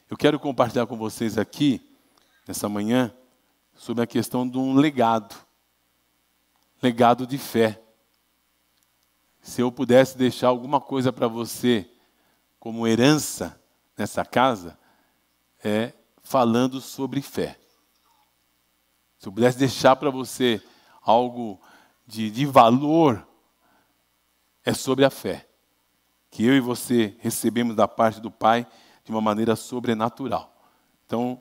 Eu quero compartilhar com vocês aqui, nessa manhã, sobre a questão de um legado de fé. Se eu pudesse deixar alguma coisa para você como herança nessa casa, é falando sobre fé. Se eu pudesse deixar para você algo de valor, é sobre a fé, que eu e você recebemos da parte do Pai de uma maneira sobrenatural. Então,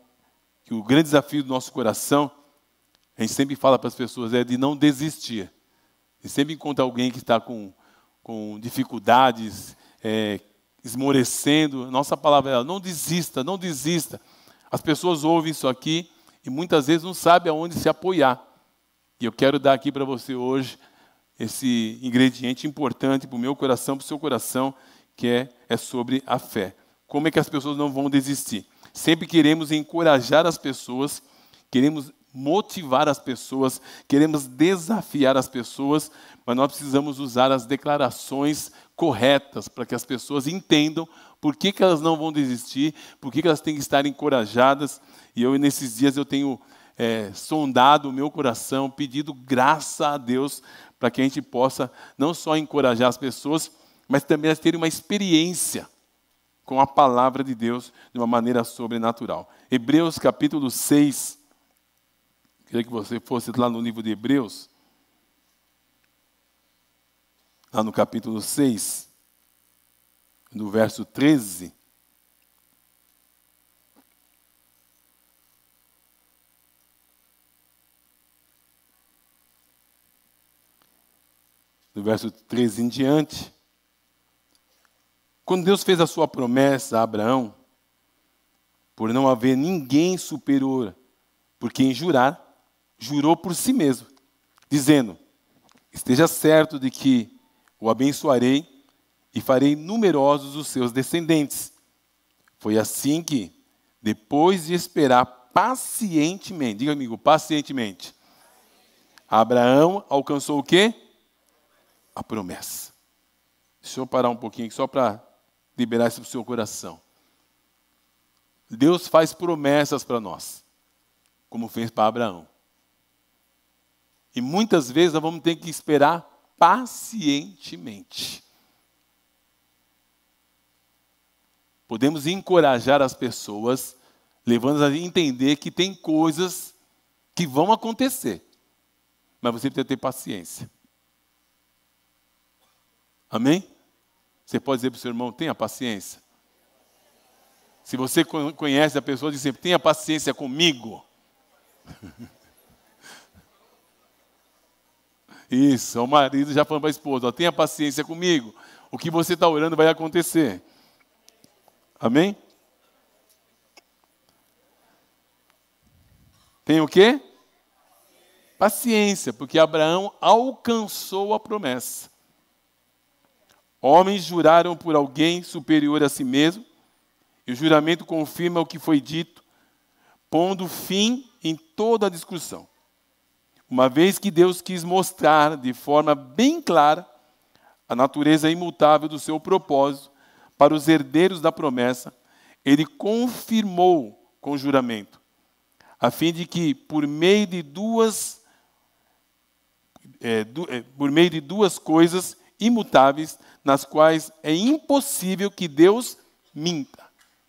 que o grande desafio do nosso coração, a gente sempre fala para as pessoas, é de não desistir. E sempre encontra alguém que está com dificuldades, esmorecendo. Nossa palavra é, não desista, não desista. As pessoas ouvem isso aqui e muitas vezes não sabem aonde se apoiar. E eu quero dar aqui para você hoje esse ingrediente importante para o meu coração, para o seu coração, que é sobre a fé. Como é que as pessoas não vão desistir? Sempre queremos encorajar as pessoas, queremos motivar as pessoas, queremos desafiar as pessoas, mas nós precisamos usar as declarações corretas para que as pessoas entendam por que elas não vão desistir, por que elas têm que estar encorajadas. E eu, nesses dias, eu tenho sondado o meu coração, pedido graça a Deus para que a gente possa não só encorajar as pessoas, mas também elas terem uma experiência com a palavra de Deus de uma maneira sobrenatural. Hebreus capítulo 6. Queria que você fosse lá no livro de Hebreus, lá no capítulo 6, no verso 13. Do verso 13 em diante. Quando Deus fez a sua promessa a Abraão, por não haver ninguém superior por quem jurar, jurou por si mesmo, dizendo: esteja certo de que o abençoarei e farei numerosos os seus descendentes. Foi assim que, depois de esperar pacientemente, diga amigo, pacientemente, Abraão alcançou o quê? A promessa. Deixa eu parar um pouquinho aqui só para liberar isso para o seu coração. Deus faz promessas para nós, como fez para Abraão. E muitas vezes nós vamos ter que esperar pacientemente. Podemos encorajar as pessoas, levando-as a entender que tem coisas que vão acontecer, mas você precisa ter paciência. Amém? Você pode dizer para o seu irmão, tenha paciência. Se você conhece a pessoa, diz sempre, tenha paciência comigo. Isso, o marido já falando para a esposa, tenha paciência comigo. O que você está orando vai acontecer. Amém? Tem o quê? Paciência, porque Abraão alcançou a promessa. Homens juraram por alguém superior a si mesmo, e o juramento confirma o que foi dito, pondo fim em toda a discussão. Uma vez que Deus quis mostrar de forma bem clara a natureza imutável do seu propósito para os herdeiros da promessa, ele confirmou com juramento, a fim de que, por meio de duas coisas imutáveis, nas quais é impossível que Deus minta.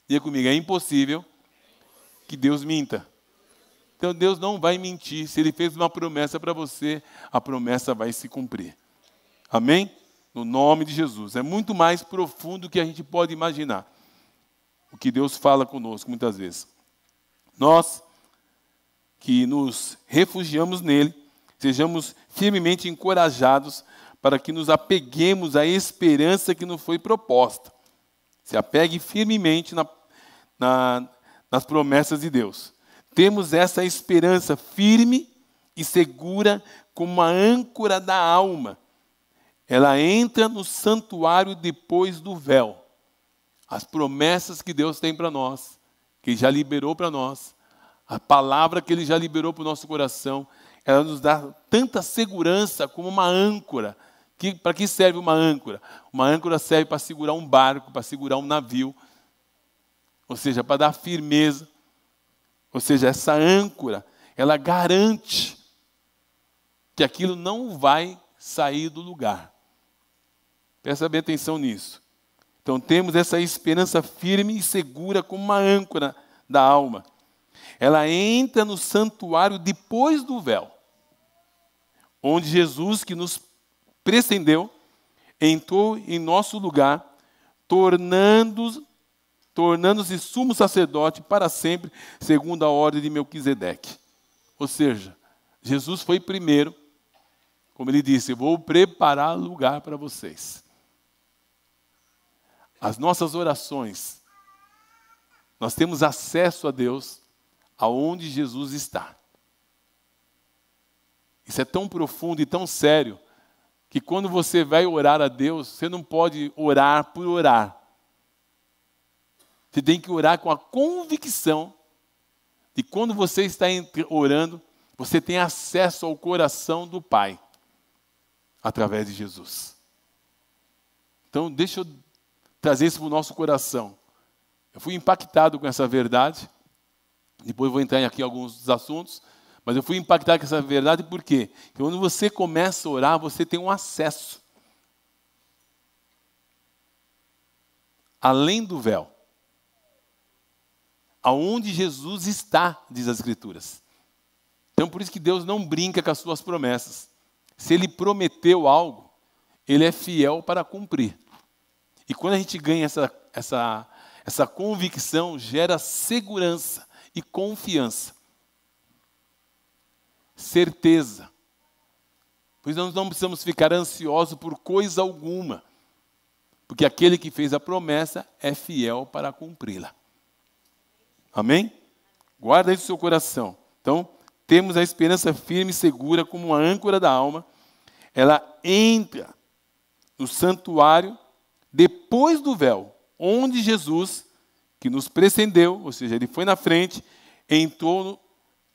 Diga comigo, é impossível que Deus minta. Então Deus não vai mentir. Se Ele fez uma promessa para você, a promessa vai se cumprir. Amém? No nome de Jesus. É muito mais profundo do que a gente pode imaginar. O que Deus fala conosco muitas vezes. Nós que nos refugiamos nele, sejamos firmemente encorajados para que nos apeguemos à esperança que nos foi proposta. Se apegue firmemente nas promessas de Deus. Temos essa esperança firme e segura como uma âncora da alma. Ela entra no santuário depois do véu. As promessas que Deus tem para nós, que Ele já liberou para nós, a palavra que Ele já liberou para o nosso coração, ela nos dá tanta segurança como uma âncora. Para que serve uma âncora? Uma âncora serve para segurar um barco, para segurar um navio. ou seja, para dar firmeza, ou seja, essa âncora, ela garante que aquilo não vai sair do lugar. Presta bem atenção nisso. Então temos essa esperança firme e segura como uma âncora da alma. Ela entra no santuário depois do véu, onde Jesus, que nos precedeu, entrou em nosso lugar, tornando-se sumo sacerdote para sempre, segundo a ordem de Melquisedeque. Ou seja, Jesus foi primeiro, como ele disse, eu vou preparar lugar para vocês. As nossas orações, nós temos acesso a Deus aonde Jesus está. Isso é tão profundo e tão sério, que quando você vai orar a Deus, você não pode orar por orar. Você tem que orar com a convicção de que quando você está orando, você tem acesso ao coração do Pai, através de Jesus. Então, deixa eu trazer isso para o nosso coração. Eu fui impactado com essa verdade. Depois vou entrar aqui em alguns dos assuntos. Mas eu fui impactado com essa verdade por quê? Porque quando você começa a orar, você tem um acesso. Além do véu. Aonde Jesus está, diz as Escrituras. Então, por isso que Deus não brinca com as suas promessas. Se Ele prometeu algo, Ele é fiel para cumprir. E quando a gente ganha essa convicção, gera segurança e confiança. Certeza. Pois nós não precisamos ficar ansiosos por coisa alguma. Porque aquele que fez a promessa é fiel para cumpri-la. Amém? Guarda isso no seu coração. Então, temos a esperança firme e segura como uma âncora da alma. Ela entra no santuário depois do véu, onde Jesus, que nos precedeu, ou seja, Ele foi na frente, entrou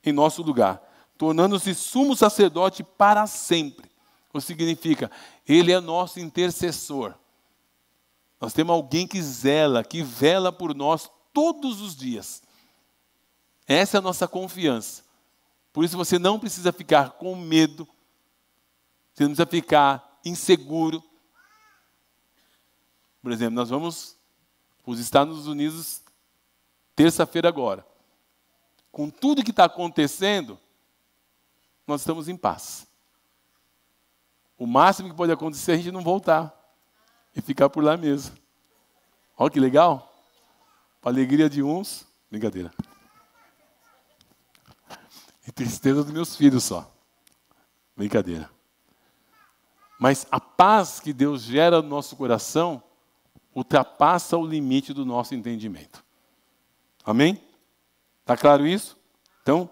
em nosso lugar, tornando-se sumo sacerdote para sempre. O que significa? Ele é nosso intercessor. Nós temos alguém que vela por nós todos os dias. Essa é a nossa confiança. Por isso você não precisa ficar com medo, você não precisa ficar inseguro. Por exemplo, nós vamos para os Estados Unidos terça-feira agora. Com tudo que está acontecendo, nós estamos em paz. O máximo que pode acontecer é a gente não voltar e ficar por lá mesmo. Olha que legal. Para a alegria de uns, brincadeira. E tristeza dos meus filhos só. Brincadeira. Mas a paz que Deus gera no nosso coração ultrapassa o limite do nosso entendimento. Amém? Está claro isso? Então,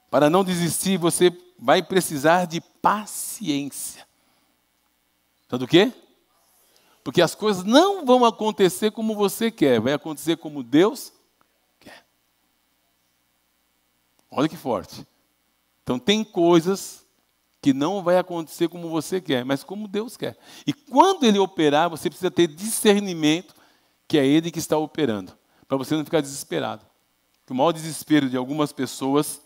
para não desistir, você vai precisar de paciência. Sabe o quê? Porque as coisas não vão acontecer como você quer, vai acontecer como Deus quer. Olha que forte. Então tem coisas que não vai acontecer como você quer, mas como Deus quer. E quando Ele operar, você precisa ter discernimento que é Ele que está operando, para você não ficar desesperado. O maior desespero de algumas pessoas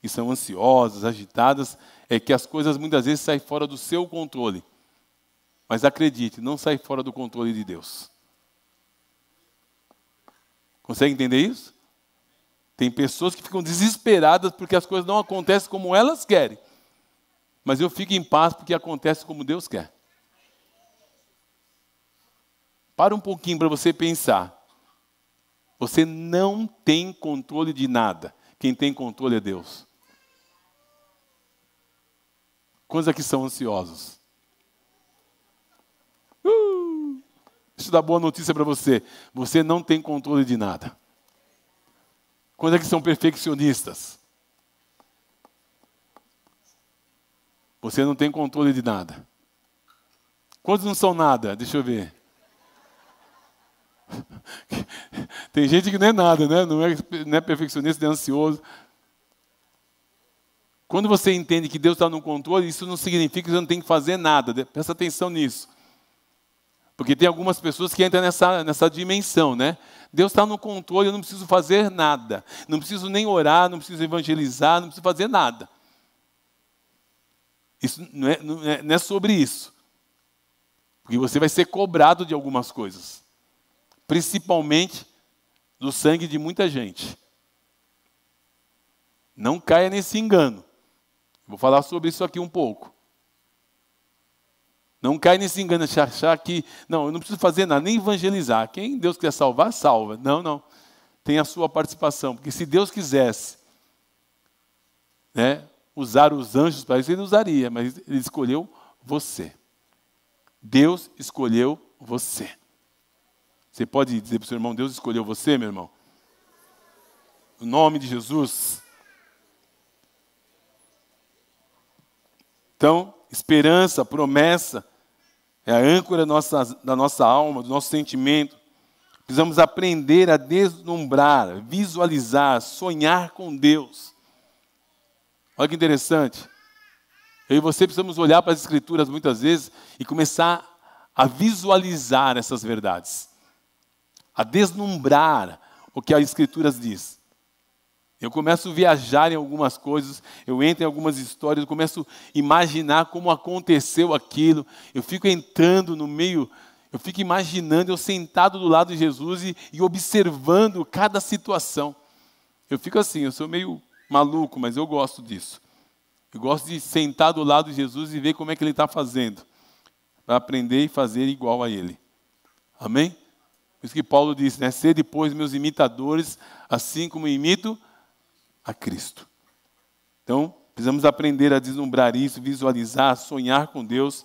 que são ansiosas, agitadas, é que as coisas muitas vezes saem fora do seu controle. Mas acredite, não sai fora do controle de Deus. Consegue entender isso? Tem pessoas que ficam desesperadas porque as coisas não acontecem como elas querem. Mas eu fico em paz porque acontece como Deus quer. Para um pouquinho para você pensar. Você não tem controle de nada. Quem tem controle é Deus. Quantos aqui são ansiosos? Deixa eu dar boa notícia para você. Você não tem controle de nada. Quantos aqui são perfeccionistas? Você não tem controle de nada. Quantos não são nada? Deixa eu ver. Tem gente que não é nada, né? Não é perfeccionista, não é ansioso. Quando você entende que Deus está no controle, isso não significa que você não tem que fazer nada. Presta atenção nisso. Porque tem algumas pessoas que entram nessa dimensão, né? Deus está no controle, eu não preciso fazer nada. Não preciso nem orar, não preciso evangelizar, não preciso fazer nada. Isso não é sobre isso. Porque você vai ser cobrado de algumas coisas. Principalmente do sangue de muita gente. Não caia nesse engano. Vou falar sobre isso aqui um pouco. Não caia nesse engano de achar que, não, eu não preciso fazer nada, nem evangelizar. Quem Deus quer salvar, salva. Não, não. Tem a sua participação. Porque se Deus quisesse, né, usar os anjos para isso, ele usaria. Mas ele escolheu você. Deus escolheu você. Você pode dizer para o seu irmão, Deus escolheu você, meu irmão? No nome de Jesus. Então, esperança, promessa, é a âncora da nossa alma, do nosso sentimento. Precisamos aprender a deslumbrar, visualizar, sonhar com Deus. Olha que interessante. Eu e você precisamos olhar para as Escrituras muitas vezes e começar a visualizar essas verdades. A deslumbrar o que as Escrituras diz. Eu começo a viajar em algumas coisas, eu entro em algumas histórias, eu começo a imaginar como aconteceu aquilo. Eu fico entrando no meio, eu fico imaginando eu sentado do lado de Jesus e observando cada situação. Eu fico assim, eu sou meio maluco, mas eu gosto disso. Eu gosto de sentar do lado de Jesus e ver como é que ele está fazendo, para aprender e fazer igual a ele. Amém? Por isso que Paulo disse, né? Sede, pois, meus imitadores, assim como imito a Cristo. Então, precisamos aprender a deslumbrar isso, visualizar, sonhar com Deus,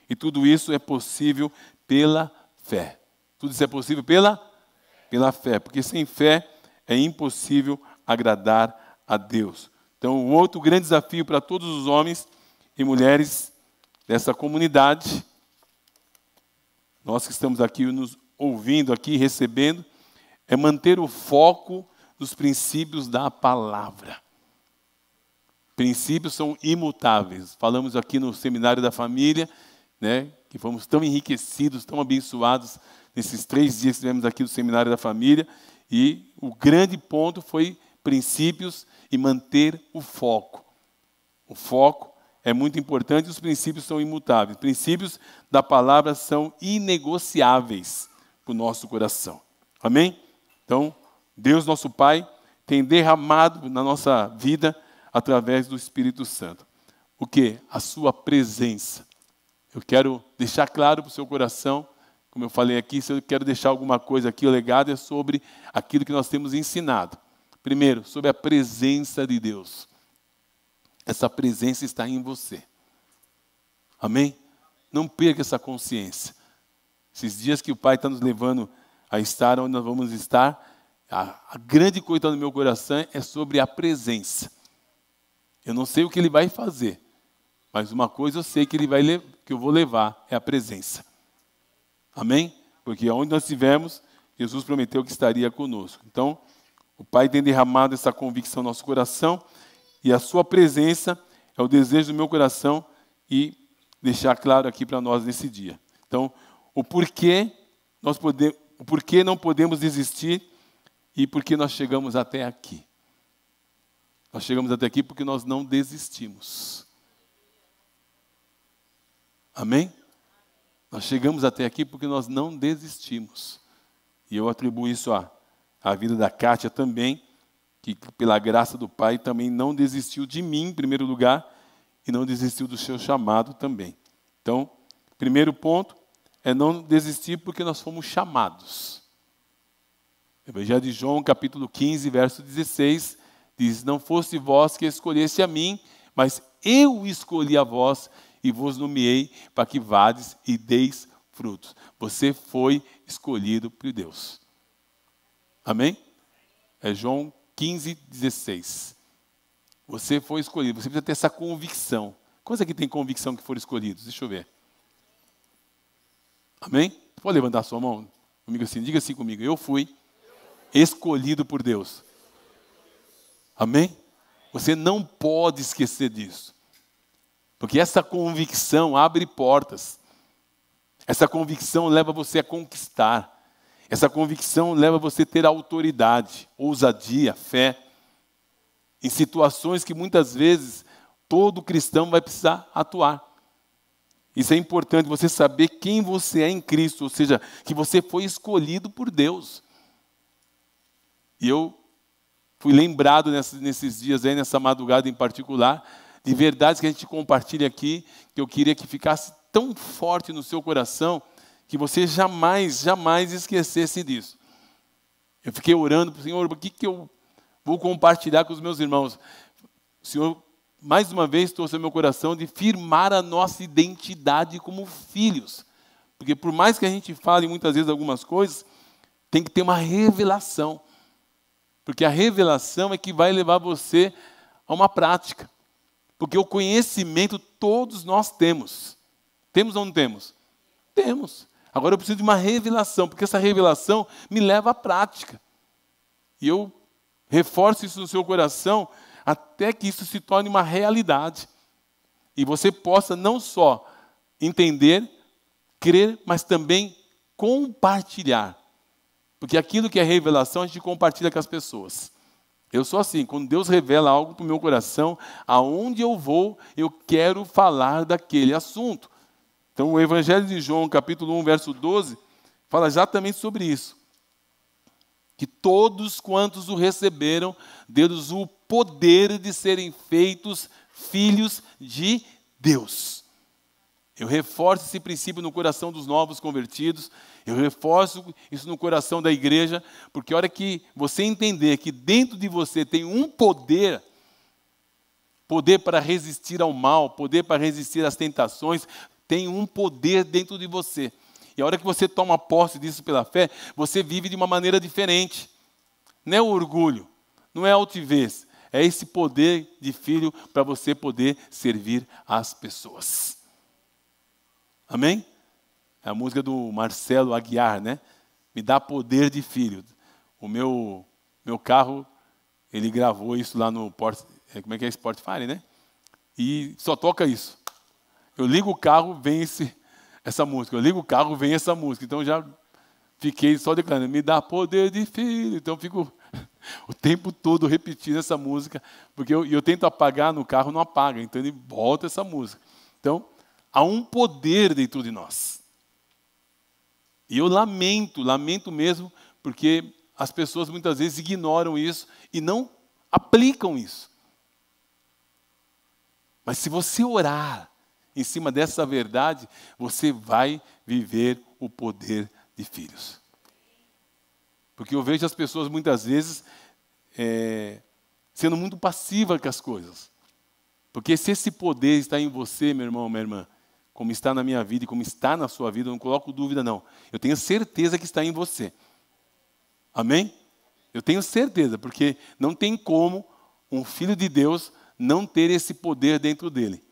e tudo isso é possível pela fé. Tudo isso é possível pela fé, porque sem fé é impossível agradar a Deus. Então, um outro grande desafio para todos os homens e mulheres dessa comunidade, nós que estamos aqui nos ouvindo, aqui recebendo, é manter o foco dos princípios da palavra. Princípios são imutáveis. Falamos aqui no Seminário da Família, né, que fomos tão enriquecidos, tão abençoados nesses 3 dias que tivemos aqui no Seminário da Família, e o grande ponto foi princípios e manter o foco. O foco é muito importante, os princípios são imutáveis. Princípios da palavra são inegociáveis para o nosso coração. Amém? Então, Deus, nosso Pai, tem derramado na nossa vida através do Espírito Santo. O quê? A sua presença. Eu quero deixar claro para o seu coração, como eu falei aqui, se eu quero deixar alguma coisa aqui, o legado é sobre aquilo que nós temos ensinado. Primeiro, sobre a presença de Deus. Essa presença está em você. Amém? Não perca essa consciência. Esses dias que o Pai está nos levando a estar onde nós vamos estar, a grande coisa que está no meu coração é sobre a presença. Eu não sei o que Ele vai fazer, mas uma coisa eu sei que eu vou levar, é a presença. Amém? Porque onde nós estivermos, Jesus prometeu que estaria conosco. Então, o Pai tem derramado essa convicção no nosso coração, e a sua presença é o desejo do meu coração, e deixar claro aqui para nós nesse dia. Então, o porquê não podemos desistir, e por que nós chegamos até aqui. Nós chegamos até aqui porque nós não desistimos. Amém? Nós chegamos até aqui porque nós não desistimos. E eu atribuo isso à vida da Kátia também, que pela graça do Pai também não desistiu de mim, em primeiro lugar, e não desistiu do seu chamado também. Então, primeiro ponto é não desistir porque nós fomos chamados. Evangelho de João, capítulo 15, verso 16, diz, não fosse vós que escolhesse a mim, mas eu escolhi a vós e vos nomeei para que vades e deis frutos. Você foi escolhido por Deus. Amém? É João 15, 16. Você foi escolhido, você precisa ter essa convicção. Quantos aqui tem convicção que foram escolhidos? Deixa eu ver. Amém? Pode levantar sua mão comigo assim, diga assim comigo, eu fui escolhido por Deus. Amém? Você não pode esquecer disso. Porque essa convicção abre portas. Essa convicção leva você a conquistar. Essa convicção leva você a ter autoridade, ousadia, fé, em situações que muitas vezes todo cristão vai precisar atuar. Isso é importante, você saber quem você é em Cristo, ou seja, que você foi escolhido por Deus. E eu fui lembrado nesses dias aí, nessa madrugada em particular, de verdades que a gente compartilha aqui, que eu queria que ficasse tão forte no seu coração, que você jamais esquecesse disso. Eu fiquei orando para o Senhor, o que eu vou compartilhar com os meus irmãos? O Senhor, mais uma vez, trouxe ao meu coração de firmar a nossa identidade como filhos. Porque por mais que a gente fale muitas vezes algumas coisas, tem que ter uma revelação. Porque a revelação é que vai levar você a uma prática. Porque o conhecimento todos nós temos. Temos ou não temos? Temos. Agora eu preciso de uma revelação, porque essa revelação me leva à prática. E eu reforço isso no seu coração até que isso se torne uma realidade. E você possa não só entender, crer, mas também compartilhar. Porque aquilo que é revelação, a gente compartilha com as pessoas. Eu sou assim, quando Deus revela algo para o meu coração, aonde eu vou, eu quero falar daquele assunto. Então, o Evangelho de João, capítulo 1, verso 12, fala exatamente sobre isso. Que todos quantos o receberam, deu-lhes o poder de serem feitos filhos de Deus. Eu reforço esse princípio no coração dos novos convertidos, eu reforço isso no coração da igreja, porque a hora que você entender que dentro de você tem um poder para resistir ao mal, poder para resistir às tentações, tem um poder dentro de você. E a hora que você toma posse disso pela fé, você vive de uma maneira diferente. Não é o orgulho, não é a altivez, é esse poder de filho para você poder servir as pessoas. Amém? É a música do Marcelo Aguiar, né? Me dá poder de filho. O meu carro, ele gravou isso lá no como é que é? Spotify, né? E só toca isso. Eu ligo o carro, vem essa música. Eu ligo o carro, vem essa música. Então já fiquei só declarando, me dá poder de filho. Então eu fico o tempo todo repetindo essa música, porque eu tento apagar no carro, não apaga. Então ele volta essa música. Então, há um poder dentro de nós. E eu lamento mesmo, porque as pessoas muitas vezes ignoram isso e não aplicam isso. Mas se você orar em cima dessa verdade, você vai viver o poder de filhos. Porque eu vejo as pessoas muitas vezes sendo muito passivas com as coisas. Porque se esse poder está em você, meu irmão, minha irmã, como está na minha vida e como está na sua vida, eu não coloco dúvida não. Eu tenho certeza que está em você. Amém? Eu tenho certeza, porque não tem como um filho de Deus não ter esse poder dentro dele.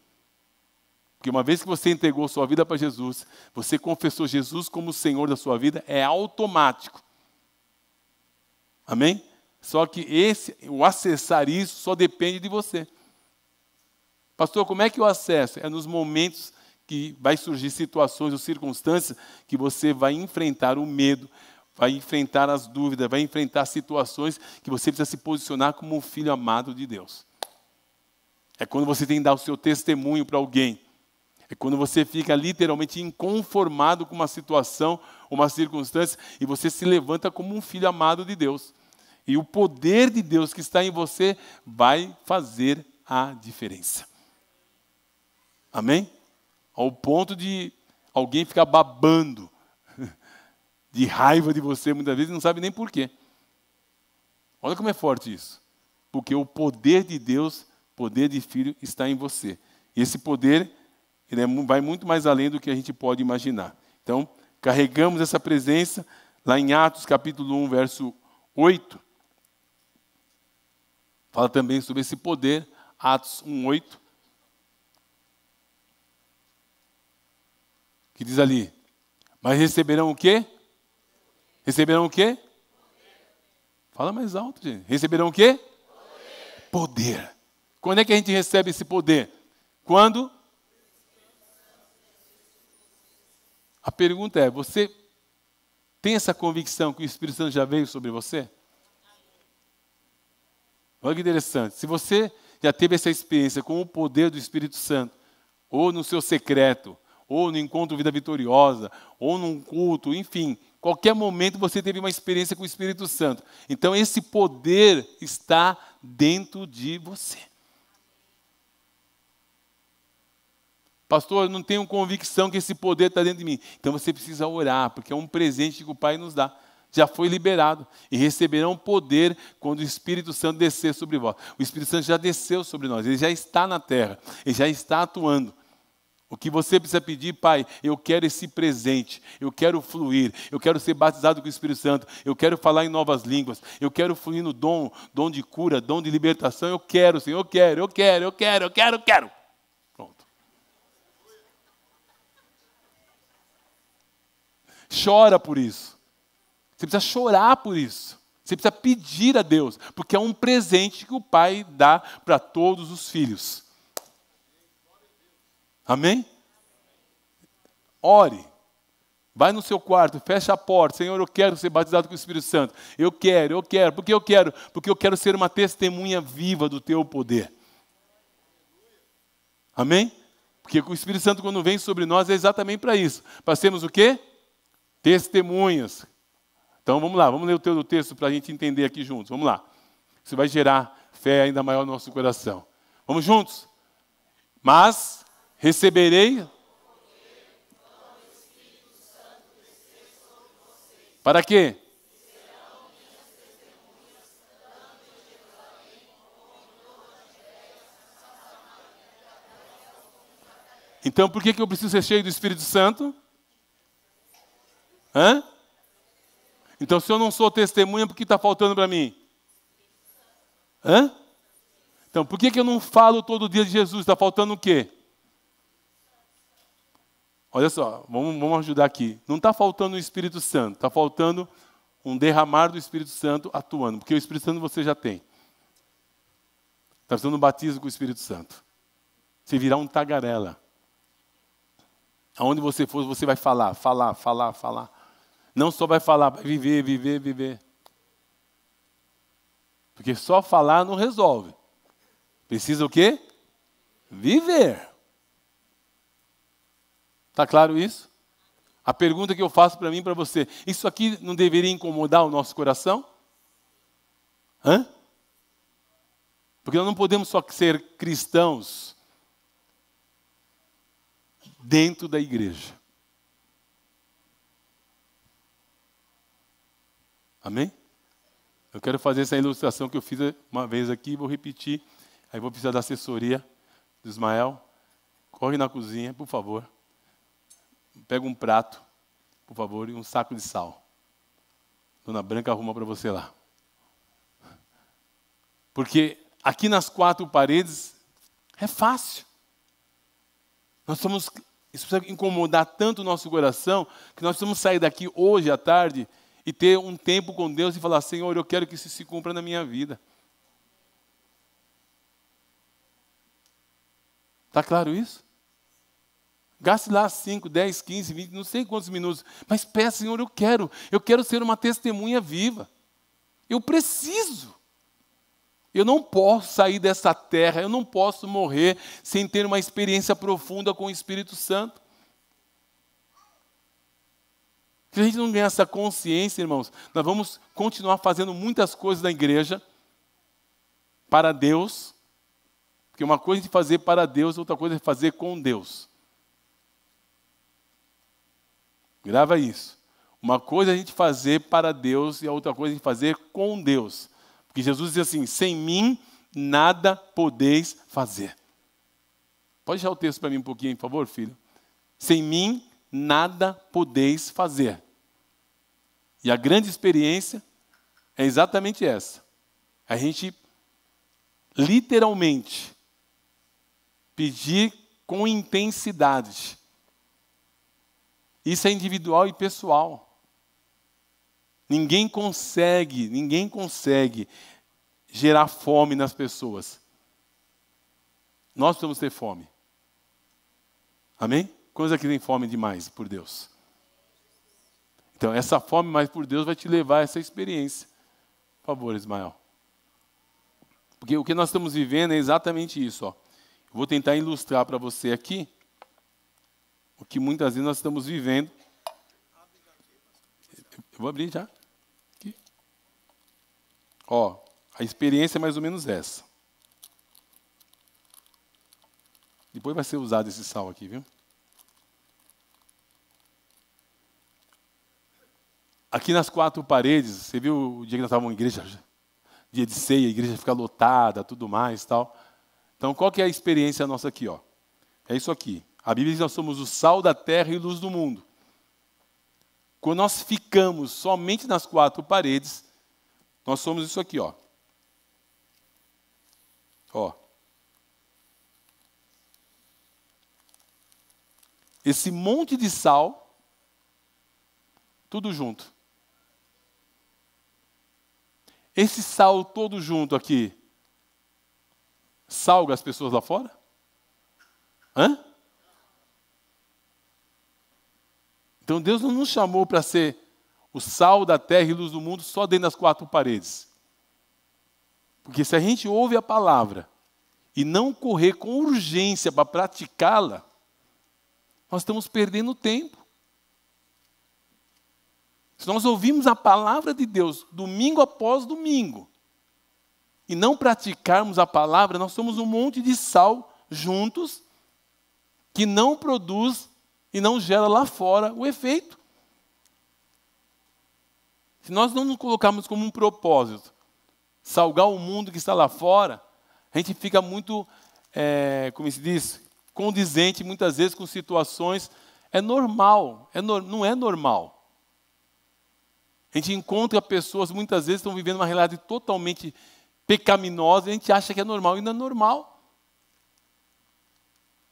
Porque uma vez que você entregou sua vida para Jesus, você confessou Jesus como o Senhor da sua vida, é automático. Amém? Só que o acessar isso só depende de você. Pastor, como é que eu acesso? É nos momentos que vai surgir situações ou circunstâncias que você vai enfrentar o medo, vai enfrentar as dúvidas, vai enfrentar situações que você precisa se posicionar como um filho amado de Deus. É quando você tem que dar o seu testemunho para alguém. É quando você fica literalmente inconformado com uma situação, uma circunstância, e você se levanta como um filho amado de Deus. E o poder de Deus que está em você vai fazer a diferença. Amém? Ao ponto de alguém ficar babando de raiva de você muitas vezes e não sabe nem por quê. Olha como é forte isso. Porque o poder de Deus, poder de filho, está em você. E esse poder vai muito mais além do que a gente pode imaginar. Então, carregamos essa presença lá em Atos capítulo 1, verso 8. Fala também sobre esse poder, Atos 1, 8. Que diz ali, mas receberão o quê? Receberão o quê? Fala mais alto, gente. Receberão o quê? Poder. Quando é que a gente recebe esse poder? Quando? A pergunta é, você tem essa convicção que o Espírito Santo já veio sobre você? Olha que interessante. Se você já teve essa experiência com o poder do Espírito Santo, ou no seu secreto, ou no encontro Vida Vitoriosa, ou num culto, enfim, qualquer momento você teve uma experiência com o Espírito Santo. Então esse poder está dentro de você. Pastor, eu não tenho convicção que esse poder está dentro de mim. Então você precisa orar, porque é um presente que o Pai nos dá. Já foi liberado. E receberão poder quando o Espírito Santo descer sobre vós. O Espírito Santo já desceu sobre nós. Ele já está na terra. Ele já está atuando. O que você precisa pedir, Pai, eu quero esse presente, eu quero fluir, eu quero ser batizado com o Espírito Santo, eu quero falar em novas línguas, eu quero fluir no dom de cura, dom de libertação, eu quero, Senhor, eu quero. Pronto. Chora por isso. Você precisa chorar por isso. Você precisa pedir a Deus, porque é um presente que o Pai dá para todos os filhos. Amém? Ore. Vai no seu quarto, fecha a porta. Senhor, eu quero ser batizado com o Espírito Santo. Eu quero. Por que eu quero? Porque eu quero ser uma testemunha viva do teu poder. Amém? Porque o Espírito Santo, quando vem sobre nós, é exatamente para isso. Para sermos o quê? Testemunhas. Então vamos lá, vamos ler o texto para a gente entender aqui juntos. Vamos lá. Isso vai gerar fé ainda maior no nosso coração. Vamos juntos? Mas receberei para quê? Então por que eu preciso ser cheio do Espírito Santo? Hã? Então se eu não sou testemunha, por que está faltando para mim? Hã? Então por que eu não falo todo dia de Jesus? Está faltando o quê? Olha só, vamos ajudar aqui. Não está faltando o Espírito Santo, está faltando um derramar do Espírito Santo atuando, porque o Espírito Santo você já tem. Está precisando um batismo com o Espírito Santo. Você virá um tagarela. Aonde você for, você vai falar. Não só vai falar, vai viver. Porque só falar não resolve. Precisa o quê? Viver. Está claro isso? A pergunta que eu faço para mim e para você, isso aqui não deveria incomodar o nosso coração? Hã? Porque nós não podemos só ser cristãos dentro da igreja. Amém? Eu quero fazer essa ilustração que eu fiz uma vez aqui, vou repetir, aí vou precisar da assessoria do Ismael. Corre na cozinha, por favor. Pega um prato, por favor, e um saco de sal. Dona Branca arruma para você lá. Porque aqui nas quatro paredes é fácil. Isso precisa incomodar tanto o nosso coração, que nós precisamos sair daqui hoje à tarde e ter um tempo com Deus e falar, Senhor, eu quero que isso se cumpra na minha vida. Está claro isso? Gaste lá 5, 10, 15, 20, não sei quantos minutos. Mas peça, Senhor, eu quero ser uma testemunha viva. Eu preciso. Eu não posso sair dessa terra, eu não posso morrer sem ter uma experiência profunda com o Espírito Santo. Se a gente não ganhar essa consciência, irmãos, nós vamos continuar fazendo muitas coisas na igreja para Deus, porque uma coisa é fazer para Deus, outra coisa é fazer com Deus. Grava isso. Uma coisa é a gente fazer para Deus e a outra coisa é a gente fazer com Deus. Porque Jesus diz assim, sem mim nada podeis fazer. Pode deixar o texto para mim um pouquinho, por favor, filho? Sem mim nada podeis fazer. E a grande experiência é exatamente essa. A gente literalmente pedir com intensidade. Isso é individual e pessoal. Ninguém consegue gerar fome nas pessoas. Nós precisamos ter fome. Amém? Quantos aqui têm fome demais por Deus? Então, essa fome mais por Deus vai te levar a essa experiência. Por favor, Ismael. Porque o que nós estamos vivendo é exatamente isso. Ó. Vou tentar ilustrar para você aqui o que muitas vezes nós estamos vivendo. Eu vou abrir já. Aqui. Ó, a experiência é mais ou menos essa. Depois vai ser usado esse sal aqui, viu? Aqui nas quatro paredes, você viu o dia que nós estávamos em igreja, dia de ceia, a igreja fica lotada, tudo mais, tal. Então, qual que é a experiência nossa aqui, ó? É isso aqui. A Bíblia diz que nós somos o sal da terra e luz do mundo. Quando nós ficamos somente nas quatro paredes, nós somos isso aqui, ó. Ó. Esse monte de sal, tudo junto. Esse sal todo junto aqui, salga as pessoas lá fora? Hã? Então Deus não nos chamou para ser o sal da terra e luz do mundo só dentro das quatro paredes. Porque se a gente ouve a palavra e não correr com urgência para praticá-la, nós estamos perdendo tempo. Se nós ouvimos a palavra de Deus domingo após domingo e não praticarmos a palavra, nós somos um monte de sal juntos que não produz e não gera lá fora o efeito. Se nós não nos colocarmos como um propósito, salgar o mundo que está lá fora, a gente fica muito, como se diz, condizente muitas vezes com situações. É normal, não é normal. A gente encontra pessoas, muitas vezes, que estão vivendo uma realidade totalmente pecaminosa e a gente acha que é normal e não é normal.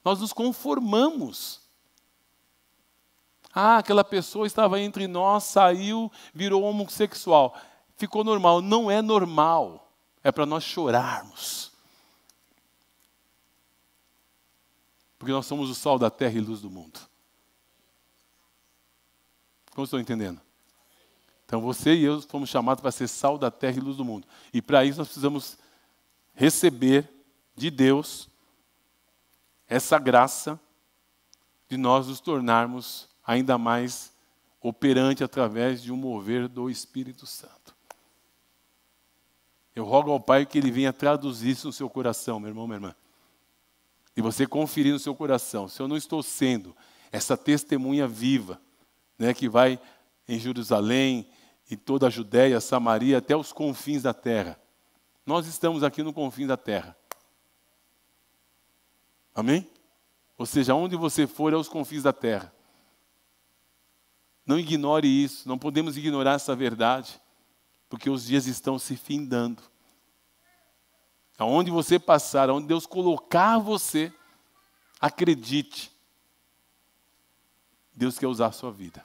Nós nos conformamos. Ah, aquela pessoa estava entre nós, saiu, virou homossexual. Ficou normal. Não é normal. É para nós chorarmos. Porque nós somos o sal da terra e luz do mundo. Como estão entendendo? Então você e eu fomos chamados para ser sal da terra e luz do mundo. E para isso nós precisamos receber de Deus essa graça de nós nos tornarmos ainda mais operante através de um mover do Espírito Santo. Eu rogo ao Pai que Ele venha traduzir isso no seu coração, meu irmão, minha irmã. E você conferir no seu coração, se eu não estou sendo essa testemunha viva, né, que vai em Jerusalém, em toda a Judéia, Samaria, até os confins da terra. Nós estamos aqui no confins da terra. Amém? Ou seja, onde você for é os confins da terra. Não ignore isso, não podemos ignorar essa verdade, porque os dias estão se findando. Aonde você passar, aonde Deus colocar você, acredite, Deus quer usar a sua vida.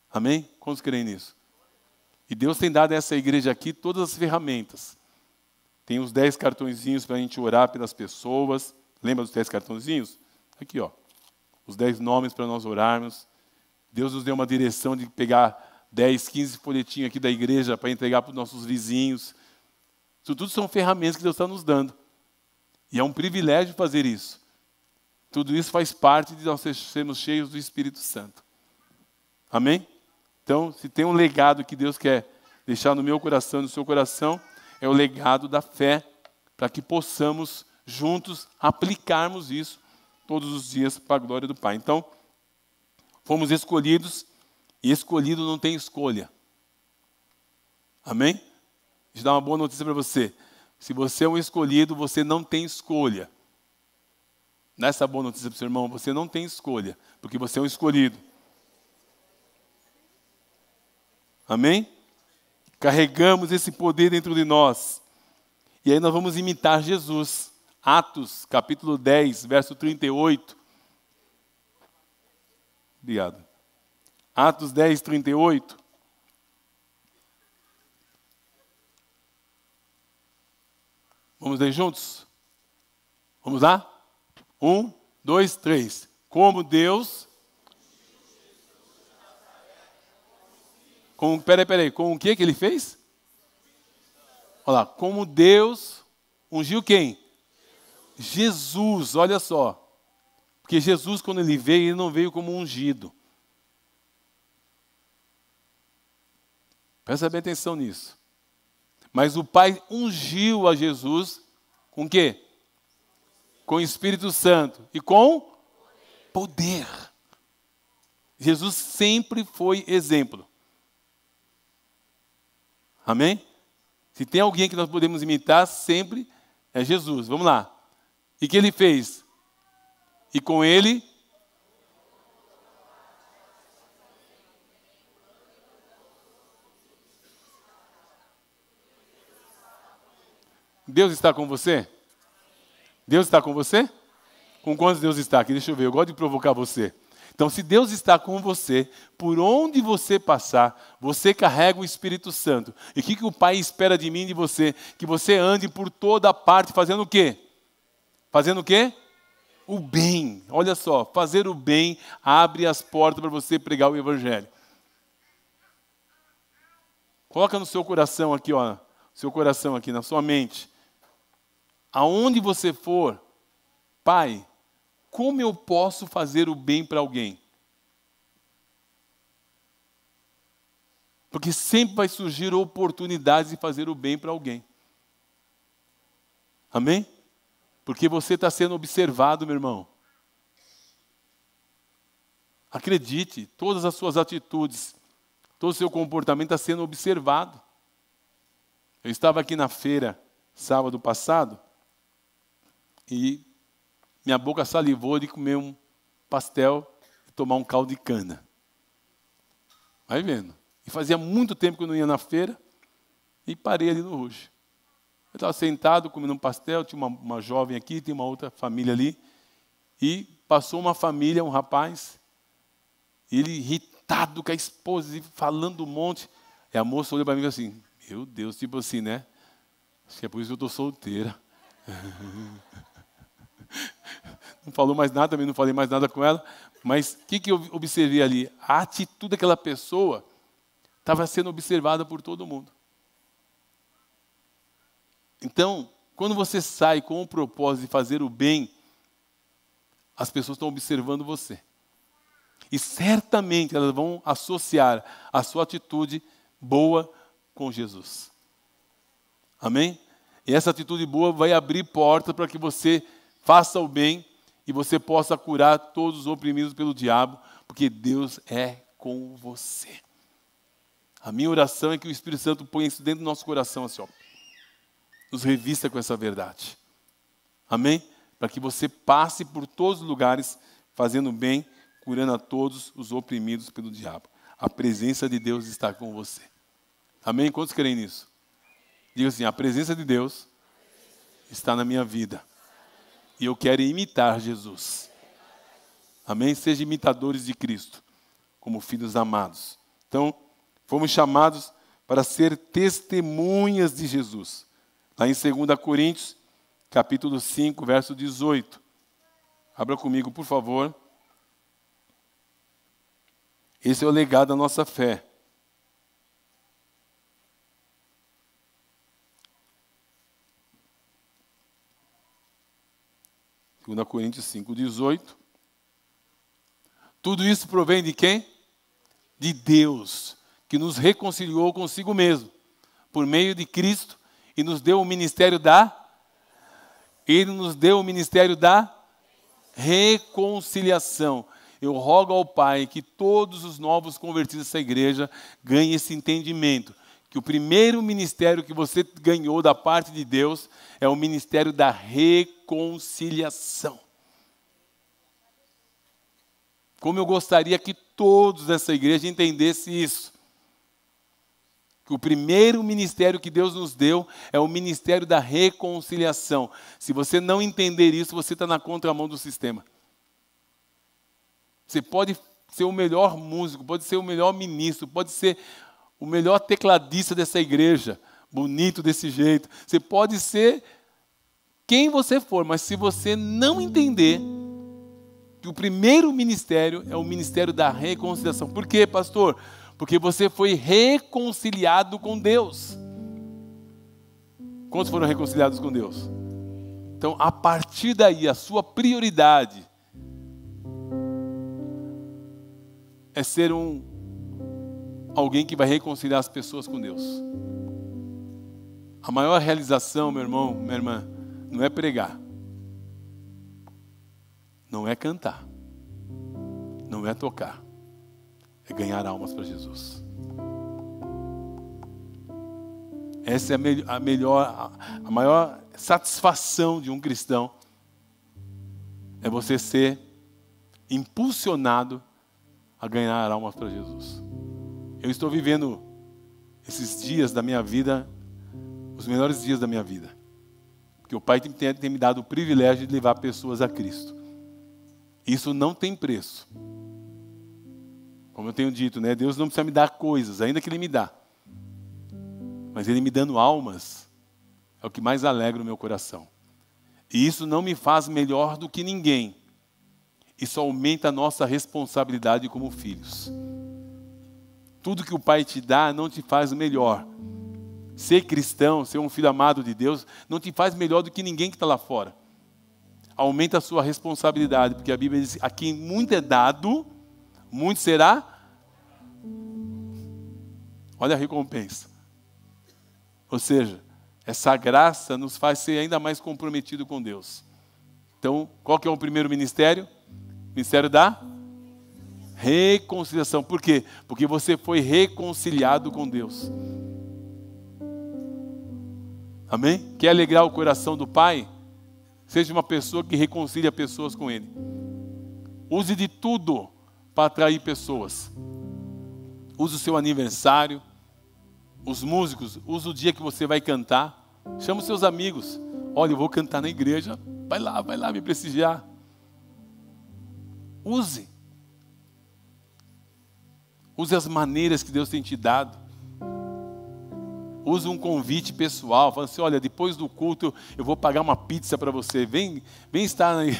Amém? Quantos creem nisso? E Deus tem dado a essa igreja aqui todas as ferramentas. Tem os 10 cartõezinhos para a gente orar pelas pessoas. Lembra dos 10 cartõezinhos? Aqui, ó. Os 10 nomes para nós orarmos. Deus nos deu uma direção de pegar 10, 15 folhetinhos aqui da igreja para entregar para os nossos vizinhos. Isso tudo são ferramentas que Deus está nos dando. E é um privilégio fazer isso. Tudo isso faz parte de nós sermos cheios do Espírito Santo. Amém? Então, se tem um legado que Deus quer deixar no meu coração, no seu coração, é o legado da fé, para que possamos juntos aplicarmos isso todos os dias para a glória do Pai. Então, fomos escolhidos, e escolhido não tem escolha. Amém? Deixa eu dar uma boa notícia para você. Se você é um escolhido, você não tem escolha. Dá essa boa notícia para o seu irmão, você não tem escolha, porque você é um escolhido. Amém? Carregamos esse poder dentro de nós. E aí nós vamos imitar Jesus. Atos, capítulo 10, verso 38. Obrigado. Atos 10, 38. Vamos ler juntos? Vamos lá? 1, 2, 3. Como Deus Peraí, com o que ele fez? Olha lá, como Deus ungiu quem? Jesus, olha só. Porque Jesus, quando ele veio, ele não veio como ungido. Presta bem atenção nisso. Mas o Pai ungiu a Jesus com o quê? Com o Espírito Santo e com poder. Jesus sempre foi exemplo. Amém? Se tem alguém que nós podemos imitar, sempre é Jesus. Vamos lá. E o que ele fez? E com ele... Deus está com você? Deus está com você? Com quantos Deus está aqui? Deixa eu ver, eu gosto de provocar você. Então, se Deus está com você, por onde você passar, você carrega o Espírito Santo. E o que o Pai espera de mim e de você? Que você ande por toda parte fazendo o quê? Fazendo o quê? O bem. Olha só, fazer o bem abre as portas para você pregar o Evangelho. Coloca no seu coração aqui, ó, seu coração aqui, na sua mente. Aonde você for, Pai, como eu posso fazer o bem para alguém? Porque sempre vai surgir oportunidades de fazer o bem para alguém. Amém? Porque você está sendo observado, meu irmão. Acredite, todas as suas atitudes, todo o seu comportamento está sendo observado. Eu estava aqui na feira, sábado passado, e minha boca salivou de comer um pastel e tomar um caldo de cana. Vai vendo. E fazia muito tempo que eu não ia na feira e parei ali no Ruge. Eu estava sentado comendo um pastel, tinha uma jovem aqui, tinha uma outra família ali. E passou uma família, um rapaz, ele irritado com a esposa, e falando um monte. E a moça olhou para mim e falou assim, meu Deus, tipo assim, né? Acho que é por isso que eu estou solteira. Não falou mais nada, também não falei mais nada com ela. Mas o que eu observei ali? A atitude daquela pessoa estava sendo observada por todo mundo. Então, quando você sai com o propósito de fazer o bem, as pessoas estão observando você. E certamente elas vão associar a sua atitude boa com Jesus. Amém? E essa atitude boa vai abrir portas para que você faça o bem e você possa curar todos os oprimidos pelo diabo, porque Deus é com você. A minha oração é que o Espírito Santo ponha isso dentro do nosso coração, assim, ó. Nos revista com essa verdade. Amém? Para que você passe por todos os lugares, fazendo bem, curando a todos os oprimidos pelo diabo. A presença de Deus está com você. Amém? Quantos creem nisso? Diga assim, a presença de Deus está na minha vida. E eu quero imitar Jesus. Amém? Sejam imitadores de Cristo, como filhos amados. Então, fomos chamados para ser testemunhas de Jesus. Lá em 2 Coríntios, capítulo 5, verso 18. Abra comigo, por favor. Esse é o legado da nossa fé. Segunda Coríntios 5, 18. Tudo isso provém de quem? De Deus, que nos reconciliou consigo mesmo, por meio de Cristo, e nos deu o ministério Ele nos deu o ministério da reconciliação. Eu rogo ao Pai que todos os novos convertidos dessa igreja ganhem esse entendimento, que o primeiro ministério que você ganhou da parte de Deus é o ministério da reconciliação. Como eu gostaria que todos dessa igreja entendessem isso. Que o primeiro ministério que Deus nos deu é o ministério da reconciliação. Se você não entender isso, você está na contramão do sistema. Você pode ser o melhor músico, pode ser o melhor ministro, pode ser o melhor tecladista dessa igreja, bonito desse jeito. Você pode ser quem você for, mas se você não entender que o primeiro ministério é o ministério da reconciliação. Por quê, pastor? Porque você foi reconciliado com Deus. Quantos foram reconciliados com Deus? Então, a partir daí, a sua prioridade é ser alguém que vai reconciliar as pessoas com Deus. A maior realização, meu irmão, minha irmã, não é pregar, não é cantar, não é tocar, é ganhar almas para Jesus. Essa é a maior satisfação de um cristão, é você ser impulsionado a ganhar almas para Jesus. Eu estou vivendo esses dias da minha vida, os melhores dias da minha vida, porque o Pai tem me dado o privilégio de levar pessoas a Cristo. Isso não tem preço. Como eu tenho dito, né? Deus não precisa me dar coisas, ainda que Ele me dá. Mas Ele me dando almas é o que mais alegra o meu coração. E isso não me faz melhor do que ninguém. Isso aumenta a nossa responsabilidade como filhos. Tudo que o Pai te dá não te faz melhor. Ser cristão, ser um filho amado de Deus, não te faz melhor do que ninguém que está lá fora. Aumenta a sua responsabilidade, porque a Bíblia diz: a quem muito é dado, muito será. Olha a recompensa. Ou seja, essa graça nos faz ser ainda mais comprometido com Deus. Então, qual que é o primeiro ministério? Ministério da reconciliação. Por quê? Porque você foi reconciliado com Deus. Amém? Quer alegrar o coração do Pai? Seja uma pessoa que reconcilia pessoas com Ele. Use de tudo para atrair pessoas. Use o seu aniversário. Os músicos, use o dia que você vai cantar. Chama os seus amigos. Olha, eu vou cantar na igreja. Vai lá me prestigiar. Use. Use as maneiras que Deus tem te dado. Use um convite pessoal. Fala assim: olha, depois do culto eu vou pagar uma pizza para você. Vem estar aí.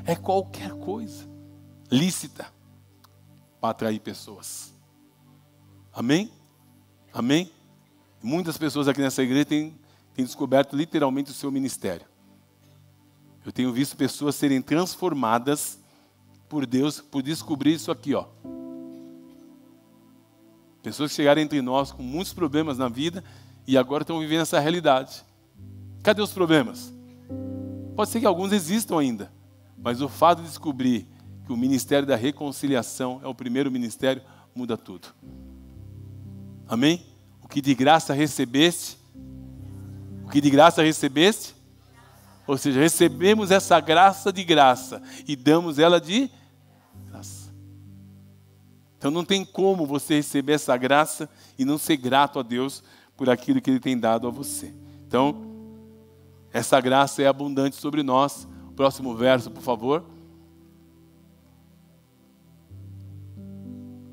É qualquer coisa lícita para atrair pessoas. Amém? Amém? Muitas pessoas aqui nessa igreja têm descoberto literalmente o seu ministério. Eu tenho visto pessoas serem transformadas por Deus por descobrir isso aqui, ó. Pessoas que chegaram entre nós com muitos problemas na vida e agora estão vivendo essa realidade. Cadê os problemas? Pode ser que alguns existam ainda, mas o fato de descobrir que o ministério da reconciliação é o primeiro ministério muda tudo. Amém? O que de graça recebeste, ou seja, recebemos essa graça de graça e damos ela de graça. Então não tem como você receber essa graça e não ser grato a Deus por aquilo que Ele tem dado a você. Então, essa graça é abundante sobre nós. Próximo verso, por favor.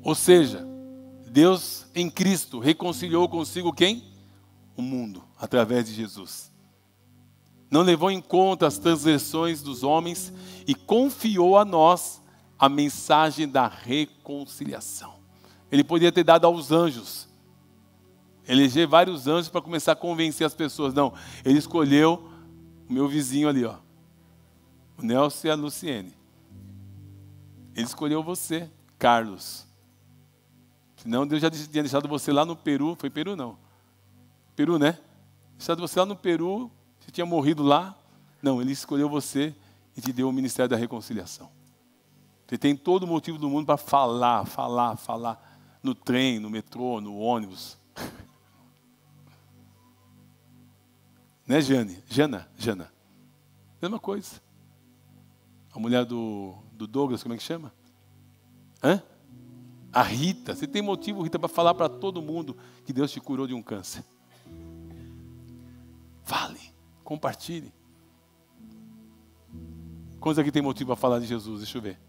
Ou seja, Deus em Cristo reconciliou consigo quem? O mundo, através de Jesus. Não levou em conta as transgressões dos homens e confiou a nós a mensagem da reconciliação. Ele poderia ter dado aos anjos, eleger vários anjos para começar a convencer as pessoas. Não, ele escolheu o meu vizinho ali, ó, o Nelson e a Luciene. Ele escolheu você, Carlos. Senão Deus já tinha deixado você lá no Peru. Foi Peru não? Peru, né? Deixado você lá no Peru, você tinha morrido lá. Não, Ele escolheu você e te deu o ministério da reconciliação. Você tem todo o motivo do mundo para falar no trem, no metrô, no ônibus. Né, Jane? Jana. Mesma coisa. A mulher do Douglas, como é que chama? Hã? A Rita. Você tem motivo, Rita, para falar para todo mundo que Deus te curou de um câncer. Fale, compartilhe. Quantos aqui tem motivo para falar de Jesus? Deixa eu ver.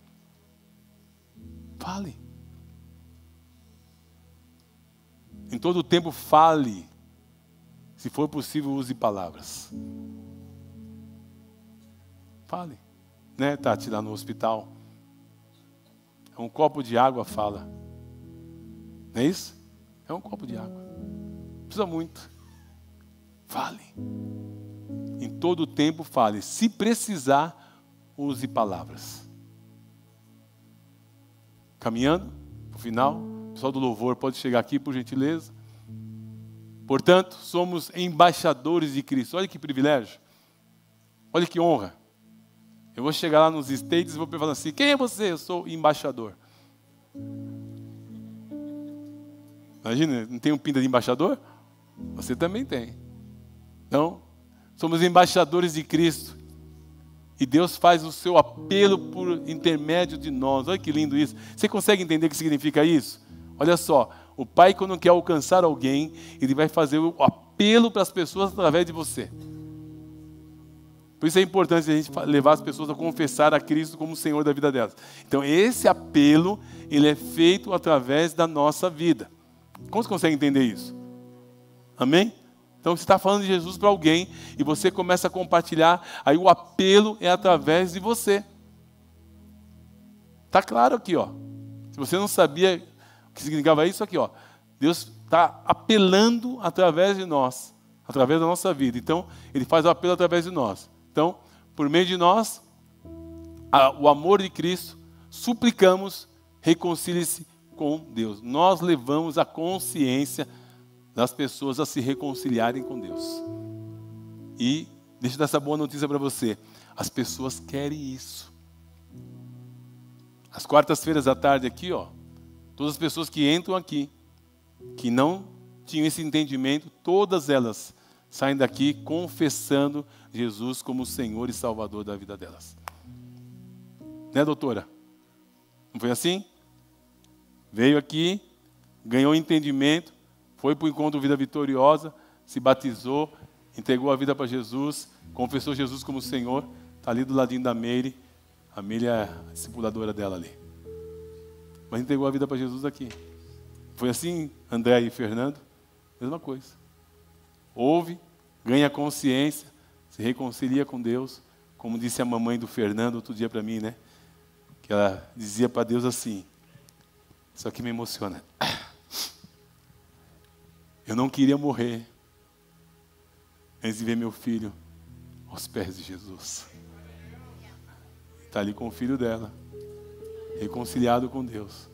Fale. Em todo o tempo, fale. Se for possível, use palavras. Fale. Né, Tati, lá no hospital. Um copo de água fala. Não é isso? É um copo de água. Não precisa muito. Fale. Em todo o tempo fale. Se precisar, use palavras. Caminhando para o final. O pessoal do louvor pode chegar aqui, por gentileza. Portanto, somos embaixadores de Cristo. Olha que privilégio. Olha que honra. Eu vou chegar lá nos States e vou falar assim: quem é você? Eu sou embaixador. Imagina, não tem um pinta de embaixador? Você também tem. Então, somos embaixadores de Cristo. E Deus faz o seu apelo por intermédio de nós. Olha que lindo isso. Você consegue entender o que significa isso? Olha só, o Pai, quando quer alcançar alguém, Ele vai fazer o apelo para as pessoas através de você. Por isso é importante a gente levar as pessoas a confessar a Cristo como o Senhor da vida delas. Então, esse apelo, ele é feito através da nossa vida. Como você consegue entender isso? Amém? Então, você está falando de Jesus para alguém e você começa a compartilhar, aí o apelo é através de você. Está claro aqui, ó. Se você não sabia o que significava isso, aqui, ó. Deus está apelando através de nós, através da nossa vida. Então, Ele faz o apelo através de nós. Então, por meio de nós, o amor de Cristo, suplicamos, reconcilie-se com Deus. Nós levamos a consciência das pessoas a se reconciliarem com Deus. E deixa eu dar essa boa notícia para você. As pessoas querem isso. Às quartas-feiras à tarde aqui, ó, todas as pessoas que entram aqui, que não tinham esse entendimento, todas elas saem daqui confessando Jesus como o Senhor e Salvador da vida delas. Né, doutora? Não foi assim? Veio aqui, ganhou entendimento, foi para o encontro Vida Vitoriosa, se batizou, entregou a vida para Jesus, confessou Jesus como Senhor, está ali do ladinho da Meire. A Meire é a discipuladora dela ali. Mas entregou a vida para Jesus aqui. Foi assim, André e Fernando? Mesma coisa. Ouve, ganha consciência, se reconcilia com Deus, como disse a mamãe do Fernando outro dia para mim, né? Que ela dizia para Deus assim, isso aqui me emociona. Eu não queria morrer antes de ver meu filho aos pés de Jesus. Está ali com o filho dela, reconciliado com Deus,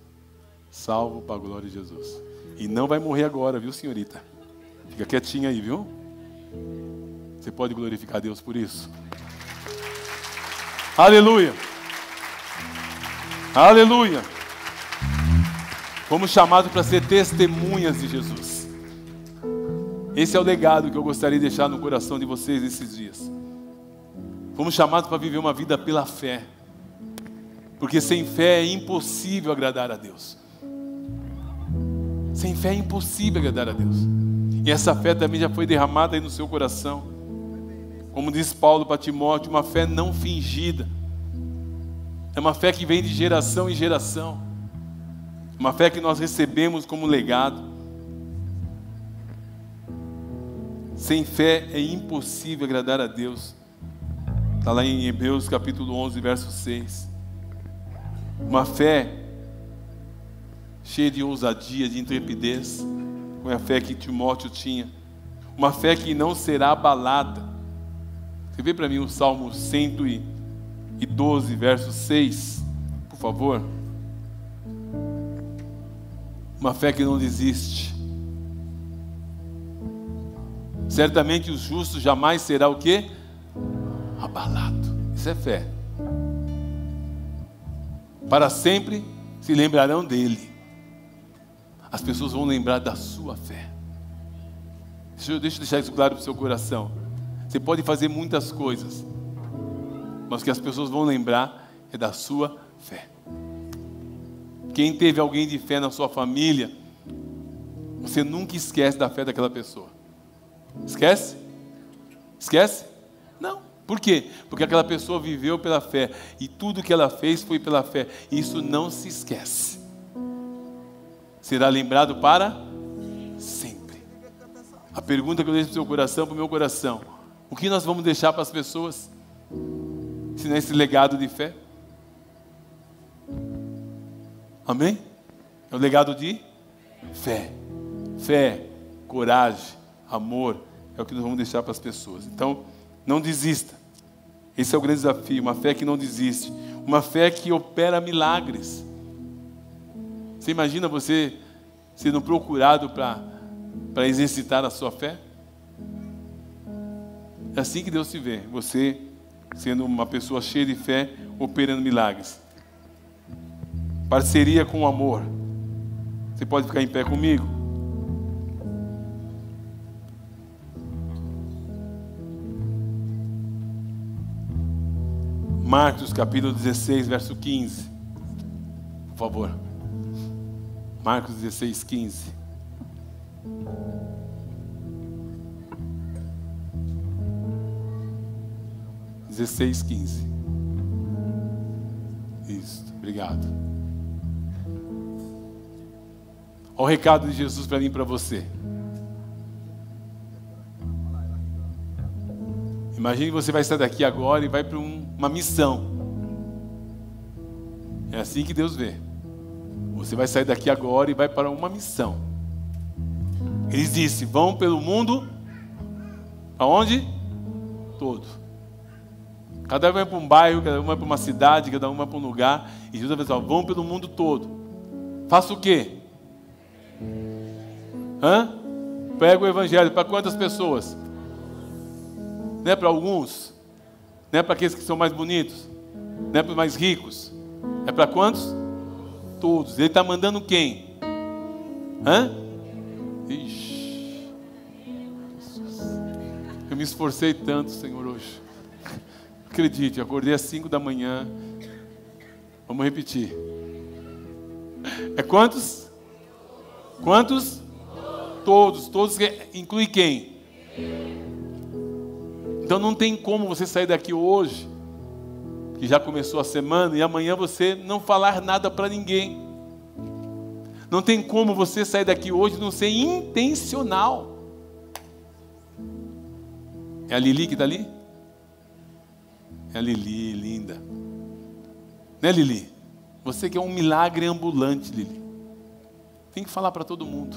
salvo para a glória de Jesus. E não vai morrer agora, viu, senhorita? Fica quietinha aí, viu? Você pode glorificar a Deus por isso? Aleluia! Aleluia! Fomos chamados para ser testemunhas de Jesus. Esse é o legado que eu gostaria de deixar no coração de vocês esses dias. Fomos chamados para viver uma vida pela fé. Porque sem fé é impossível agradar a Deus. Sem fé é impossível agradar a Deus. E essa fé também já foi derramada aí no seu coração. Como diz Paulo para Timóteo, uma fé não fingida. É uma fé que vem de geração em geração. Uma fé que nós recebemos como legado. Sem fé é impossível agradar a Deus. Está lá em Hebreus capítulo 11, verso 6. Uma fé cheia de ousadia, de intrepidez. Foi a fé que Timóteo tinha. Uma fé que não será abalada. Você vê para mim o Salmo 112, verso 6, por favor. Uma fé que não desiste. Certamente o justo jamais será o quê? Abalado. Isso é fé. Para sempre se lembrarão dele. As pessoas vão lembrar da sua fé. Deixa eu deixar isso claro para o seu coração. Você pode fazer muitas coisas, mas o que as pessoas vão lembrar é da sua fé. Quem teve alguém de fé na sua família, você nunca esquece da fé daquela pessoa. Esquece? Esquece? Não. Por quê? Porque aquela pessoa viveu pela fé e tudo que ela fez foi pela fé. Isso não se esquece. Será lembrado para sempre. A pergunta que eu deixo para o seu coração, para o meu coração: o que nós vamos deixar para as pessoas? Se não é esse legado de fé? Amém? É o legado de Fé. Fé, coragem, amor, é o que nós vamos deixar para as pessoas. Então, não desista. Esse é o grande desafio, uma fé que não desiste. Uma fé que opera milagres. Você imagina você sendo procurado para exercitar a sua fé? É assim que Deus se vê. Você sendo uma pessoa cheia de fé, operando milagres. Parceria com o amor. Você pode ficar em pé comigo? Marcos capítulo 16, verso 15. Por favor. Marcos 16, 15. Isso, obrigado. Olha o recado de Jesus para mim e para você. Imagine que você vai sair daqui agora e vai para uma missão. É assim que Deus vê. Você vai sair daqui agora e vai para uma missão. Ele disse, vão pelo mundo, aonde? Todo. Cada um vai para um bairro, cada um vai para uma cidade, cada um vai para um lugar. E Jesus vai dizer, vão pelo mundo todo. Faça o quê? Prega o evangelho para quantas pessoas? Não é para alguns? Não é para aqueles que são mais bonitos? Não é para os mais ricos? É para quantos? Todos. Ele está mandando quem? Ixi. Eu me esforcei tanto, Senhor, hoje. Acredite, eu acordei às 5 da manhã. Vamos repetir. É quantos? Quantos? Todos. Todos inclui quem? Então não tem como você sair daqui hoje, que já começou a semana, e amanhã você não falar nada para ninguém. Não tem como você sair daqui hoje e não ser intencional. É a Lili que está ali? É a Lili, linda. Né, Lili? Você que é um milagre ambulante, Lili. Tem que falar para todo mundo.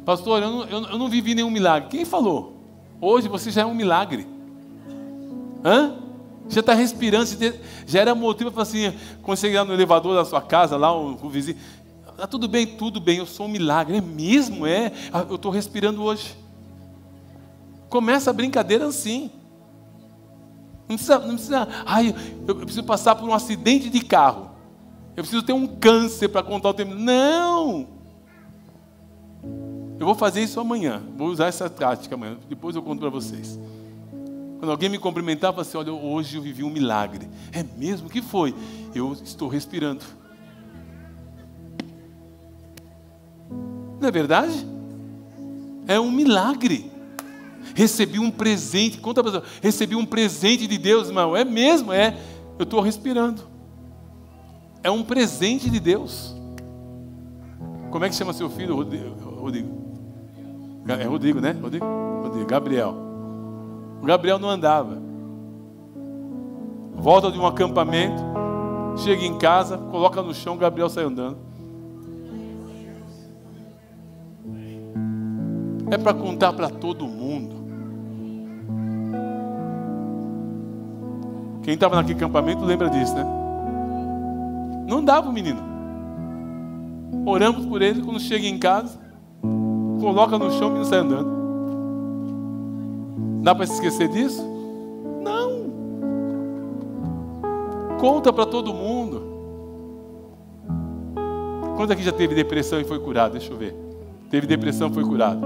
Pastor, eu não vivi nenhum milagre. Quem falou? Hoje você já é um milagre. Já está respirando, já era motivo para assim, quando você chegar no elevador da sua casa, lá, o vizinho, tudo bem, eu sou um milagre. É mesmo? Eu estou respirando hoje. Começa a brincadeira assim. Não precisa, eu preciso passar por um acidente de carro. Eu preciso ter um câncer para contar o tempo. Não! Eu vou fazer isso amanhã. Vou usar essa tática amanhã. Depois eu conto para vocês. Quando alguém me cumprimentar, eu falo assim, olha, hoje eu vivi um milagre. É mesmo? O que foi? Eu estou respirando. Não é verdade? É um milagre. Recebi um presente. Conta para você. Recebi um presente de Deus, irmão. É mesmo? Eu estou respirando. É um presente de Deus. Como é que chama seu filho, Rodrigo? É Rodrigo, né? Rodrigo, Gabriel. O Gabriel não andava. Volta de um acampamento, chega em casa, coloca no chão, o Gabriel sai andando. É para contar para todo mundo. Quem estava naquele acampamento lembra disso, né? Não andava o menino. Oramos por ele, quando chega em casa, coloca no chão, o menino sai andando. Dá para se esquecer disso? Não. Conta para todo mundo. Quanto aqui já teve depressão e foi curado? Deixa eu ver. Teve depressão e foi curado.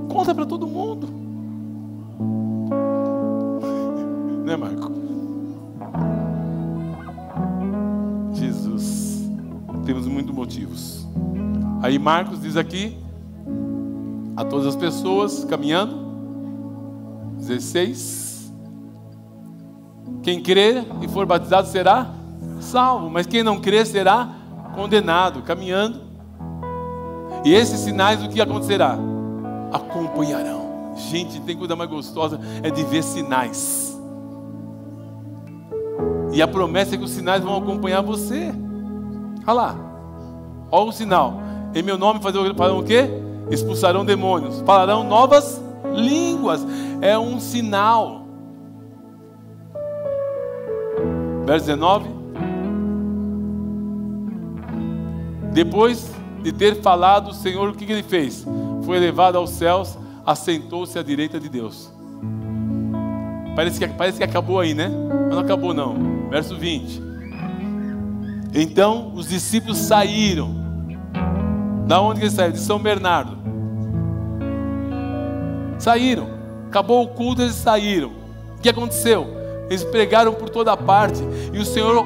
Conta para todo mundo. Né, Marco? Jesus. Temos muitos motivos. Aí Marcos diz aqui, a todas as pessoas caminhando, 16, quem crer e for batizado será salvo, mas quem não crer será condenado, caminhando. E esses sinais, o que acontecerá? Acompanharão. Gente, tem coisa mais gostosa, é de ver sinais. E a promessa é que os sinais vão acompanhar você. Olha lá. Olha o sinal. Em meu nome farão o quê? Expulsarão demônios. Falarão novas línguas. É um sinal. Verso 19. Depois de ter falado, o Senhor, o que ele fez? Foi elevado aos céus, assentou-se à direita de Deus. Parece que acabou aí, né? Mas não acabou não. Verso 20. Então os discípulos saíram. Da onde que eles saíram? De São Bernardo. Saíram. Acabou o culto, eles saíram. O que aconteceu? Eles pregaram por toda parte. E o Senhor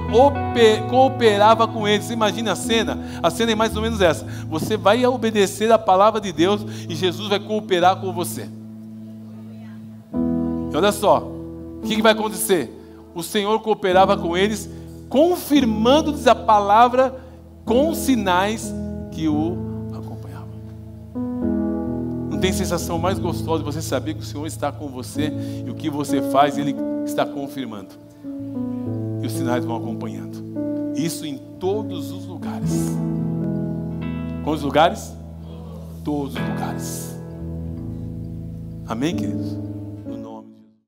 cooperava com eles. Você imagina a cena? A cena é mais ou menos essa. Você vai obedecer a palavra de Deus e Jesus vai cooperar com você. E olha só. O que vai acontecer? O Senhor cooperava com eles, confirmando-lhes a palavra com sinais que o acompanhavam. Não tem sensação mais gostosa de você saber que o Senhor está com você e o que você faz, Ele está confirmando. E os sinais vão acompanhando. Isso em todos os lugares. Quantos lugares? Todos os lugares. Amém, queridos?